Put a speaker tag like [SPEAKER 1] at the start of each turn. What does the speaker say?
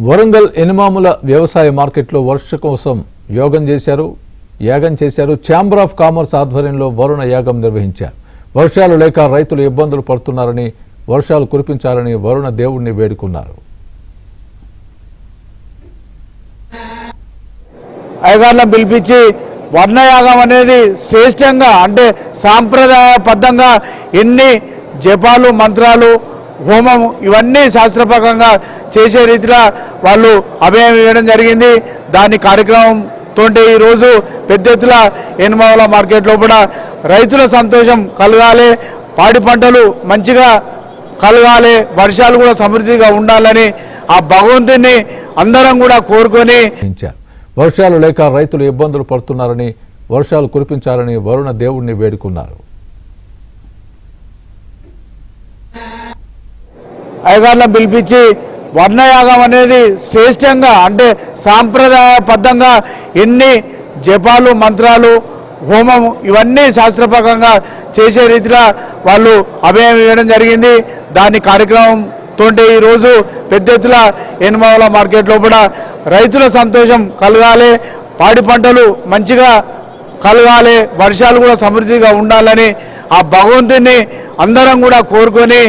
[SPEAKER 1] వరంగల్ ఎనిమాముల వ్యవసాయ మార్కెట్లో వర్ష కోసం యాగం చేశారు. ఛాంబర్ ఆఫ్ కామర్స్ ఆధ్వర్యంలో వరుణ యాగం నిర్వహించారు. వర్షాలు లేక రైతులు ఇబ్బందులు పడుతున్నారని, వర్షాలు కురిపించాలని వరుణ దేవుడిని వేడుకున్నారు.
[SPEAKER 2] అయ్యగారులను పిలిపించి వర్ణయాగం అనేది శ్రేష్టంగా అంటే సాంప్రదాయబద్ధంగా ఎన్ని జపాలు మంత్రాలు హోమం ఇవన్నీ శాస్త్రపరంగా చేసే రీతిలో వాళ్ళు అభయం ఇవ్వడం జరిగింది. దాని కార్యక్రమంతో ఈరోజు పెద్ద ఎత్తున ఎనిమాముల మార్కెట్లో కూడా రైతుల సంతోషం కలగాలి, పాడి పంటలు మంచిగా కలగాలి, వర్షాలు కూడా సమృద్ధిగా ఉండాలని ఆ భగవంతుని అందరం కూడా కోరుకొని
[SPEAKER 1] వర్షాలు లేక రైతులు ఇబ్బందులు పడుతున్నారని, వర్షాలు కురిపించాలని వరుణ దేవుడిని వేడుకున్నారు.
[SPEAKER 2] అయ్యగారులను పిలిపించి వర్ణయాగం అనేది శ్రేష్టంగా అంటే సాంప్రదాయబద్ధంగా ఎన్ని జపాలు మంత్రాలు హోమం ఇవన్నీ శాస్త్రపరంగా చేసే రీతిలో వాళ్ళు అభయం ఇవ్వడం జరిగింది. దాని కార్యక్రమంతో ఈరోజు పెద్ద ఎత్తున ఎనిమాముల మార్కెట్లో కూడా రైతుల సంతోషం కలగాలి, పాడి పంటలు మంచిగా కలగాలి, వర్షాలు కూడా సమృద్ధిగా ఉండాలని ఆ భగవంతుని అందరం కూడా కోరుకొని